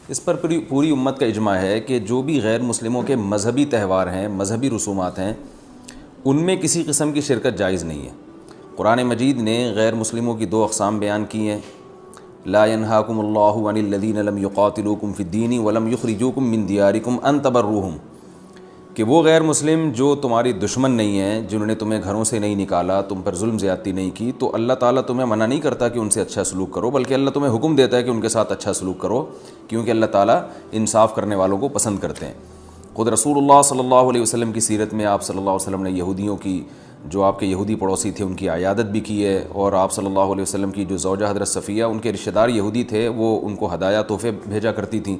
اس پر پوری امت کا اجماع ہے کہ جو بھی غیر مسلموں کے مذہبی تہوار ہیں، مذہبی رسومات ہیں، ان میں کسی قسم کی شرکت جائز نہیں ہے۔ قرآن مجید نے غیر مسلموں کی دو اقسام بیان کی ہیں، لا ينهاكم الله عن الذين لم يقاتلوكم في الدين ولم يخرجوكم من دياركم ان تبروهم، کہ وہ غیر مسلم جو تمہاری دشمن نہیں ہیں، جنہوں نے تمہیں گھروں سے نہیں نکالا، تم پر ظلم زیادتی نہیں کی، تو اللہ تعالیٰ تمہیں منع نہیں کرتا کہ ان سے اچھا سلوک کرو، بلکہ اللہ تمہیں حکم دیتا ہے کہ ان کے ساتھ اچھا سلوک کرو، کیونکہ اللہ تعالیٰ انصاف کرنے والوں کو پسند کرتے ہیں۔ خود رسول اللہ صلی اللہ علیہ وسلم کی سیرت میں آپ صلی اللہ علیہ وسلم نے یہودیوں کی، جو آپ کے یہودی پڑوسی تھے، ان کی عیادت بھی کی ہے، اور آپ صلی اللہ علیہ وسلم کی جو زوجہ حضرت صفیہ، ان کے رشتہ دار یہودی تھے، وہ ان کو ہدایہ تحفے بھیجا کرتی تھیں۔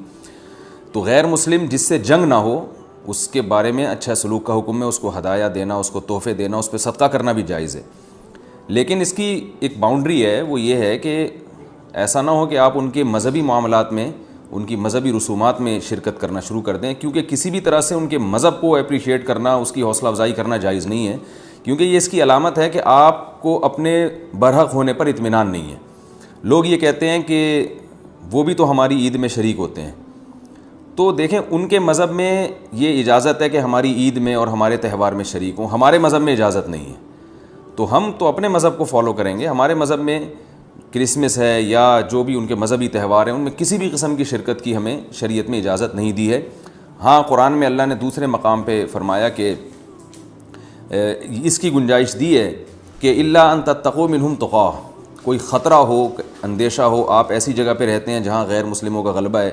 تو غیر مسلم جس سے جنگ نہ ہو، اس کے بارے میں اچھا سلوک کا حکم ہے، اس کو ہدایہ دینا، اس کو تحفے دینا، اس پہ صدقہ کرنا بھی جائز ہے۔ لیکن اس کی ایک باؤنڈری ہے، وہ یہ ہے کہ ایسا نہ ہو کہ آپ ان کے مذہبی معاملات میں، ان کی مذہبی رسومات میں شرکت کرنا شروع کر دیں، کیونکہ کسی بھی طرح سے ان کے مذہب کو اپریشیٹ کرنا، اس کی حوصلہ افزائی کرنا جائز نہیں ہے، کیونکہ یہ اس کی علامت ہے کہ آپ کو اپنے برحق ہونے پر اطمینان نہیں ہے۔ لوگ یہ کہتے ہیں کہ وہ بھی تو ہماری عید میں شریک ہوتے ہیں، تو دیکھیں ان کے مذہب میں یہ اجازت ہے کہ ہماری عید میں اور ہمارے تہوار میں شریک ہوں، ہمارے مذہب میں اجازت نہیں ہے، تو ہم تو اپنے مذہب کو فالو کریں گے۔ ہمارے مذہب میں کرسمس ہے یا جو بھی ان کے مذہبی تہوار ہیں، ان میں کسی بھی قسم کی شرکت کی ہمیں شریعت میں اجازت نہیں دی ہے۔ ہاں، قرآن میں اللہ نے دوسرے مقام پہ فرمایا کہ اس کی گنجائش دی ہے کہ الا ان تتقوا منہم تقاہ، کوئی خطرہ ہو، اندیشہ ہو، آپ ایسی جگہ پہ رہتے ہیں جہاں غیر مسلموں کا غلبہ ہے،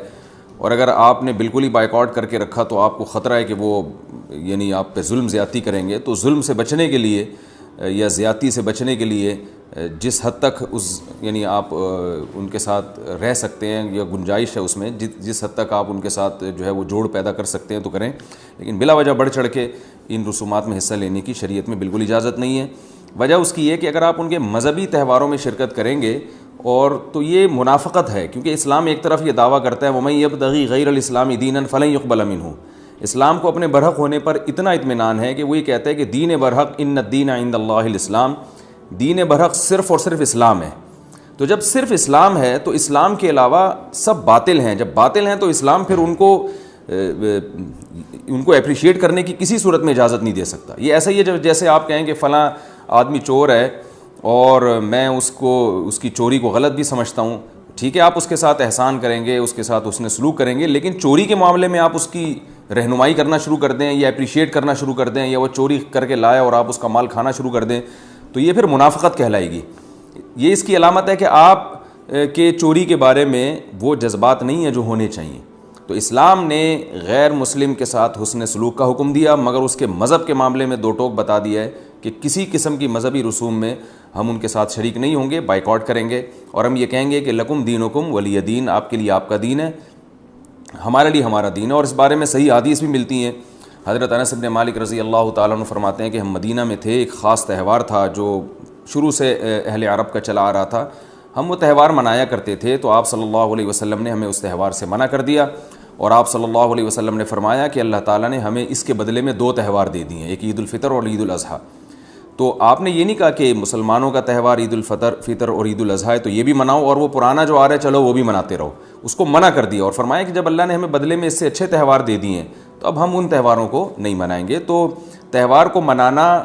اور اگر آپ نے بالکل ہی بائیکاٹ کر کے رکھا تو آپ کو خطرہ ہے کہ وہ یعنی آپ پہ ظلم زیادتی کریں گے، تو ظلم سے بچنے کے لیے یا زیادتی سے بچنے کے لیے جس حد تک یعنی آپ ان کے ساتھ رہ سکتے ہیں یا گنجائش ہے اس میں، جس حد تک آپ ان کے ساتھ جو ہے وہ جوڑ پیدا کر سکتے ہیں تو کریں، لیکن بلا وجہ بڑھ چڑھ کے ان رسومات میں حصہ لینے کی شریعت میں بالکل اجازت نہیں ہے۔ وجہ اس کی یہ کہ اگر آپ ان کے مذہبی تہواروں میں شرکت کریں گے اور تو یہ منافقت ہے، کیونکہ اسلام ایک طرف یہ دعویٰ کرتا ہے وَمَن يَبْتَغِي غَيْرَ الْإِسْلَامِ دِينًا فَلَن يُقْبَلَ مِنْهُ، اسلام کو اپنے برحق ہونے پر اتنا اطمینان ہے کہ وہ یہ کہتا ہے کہ دین برحق ان الدین عند اللہ الاسلام، دین برحق صرف اور صرف اسلام ہے۔ تو جب صرف اسلام ہے تو اسلام کے علاوہ سب باطل ہیں، جب باطل ہیں تو اسلام پھر ان کو اپریشیٹ کرنے کی کسی صورت میں اجازت نہیں دے سکتا۔ یہ ایسا ہی ہے جیسے آپ کہیں کہ فلاں آدمی چور ہے اور میں اس کی چوری کو غلط بھی سمجھتا ہوں، ٹھیک ہے، آپ اس کے ساتھ احسان کریں گے، اس کے ساتھ اس نے سلوک کریں گے، لیکن چوری کے معاملے میں آپ اس کی رہنمائی کرنا شروع کر دیں یا اپریشیٹ کرنا شروع کر دیں، یا وہ چوری کر کے لایا اور آپ اس کا مال کھانا شروع کر دیں، تو یہ پھر منافقت کہلائے گی۔ یہ اس کی علامت ہے کہ آپ کے چوری کے بارے میں وہ جذبات نہیں ہیں جو ہونے چاہیے۔ تو اسلام نے غیر مسلم کے ساتھ حسن سلوک کا حکم دیا، مگر اس کے مذہب کے معاملے میں دو ٹوک بتا دیا ہے کہ کسی قسم کی مذہبی رسوم میں ہم ان کے ساتھ شریک نہیں ہوں گے، بائیکاٹ کریں گے، اور ہم یہ کہیں گے کہ لکم دینکم ولی دین، آپ کے لیے آپ کا دین ہے، ہمارے لیے ہمارا دین ہے۔ اور اس بارے میں صحیح حدیث بھی ملتی ہیں۔ حضرت انس بن مالک رضی اللہ تعالیٰ عنہ فرماتے ہیں کہ ہم مدینہ میں تھے، ایک خاص تہوار تھا جو شروع سے اہل عرب کا چلا آ رہا تھا، ہم وہ تہوار منایا کرتے تھے، تو آپ صلی اللہ علیہ وسلم نے ہمیں اس تہوار سے منع کر دیا، اور آپ صلی اللہ علیہ وسلم نے فرمایا کہ اللہ تعالیٰ نے ہمیں اس کے بدلے میں دو تہوار دے دیے ہیں، ایک عید الفطر اور عید الاضحیٰ۔ تو آپ نے یہ نہیں کہا کہ مسلمانوں کا تہوار عید الفطر اور عید الاضحیٰ ہے تو یہ بھی مناؤ، اور وہ پرانا جو آ رہا ہے چلو وہ بھی مناتے رہو، اس کو منع کر دیا، اور فرمایا کہ جب اللہ نے ہمیں بدلے میں اس سے اچھے تہوار دے دیے ہیں تو اب ہم ان تہواروں کو نہیں منائیں گے۔ تو تہوار کو منانا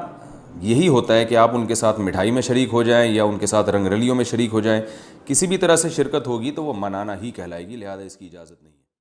یہی ہوتا ہے کہ آپ ان کے ساتھ مٹھائی میں شریک ہو جائیں یا ان کے ساتھ رنگ رلیوں میں شریک ہو جائیں، کسی بھی طرح سے شرکت ہوگی تو وہ منانا ہی کہلائے گی، لہذا اس کی اجازت نہیں ہے۔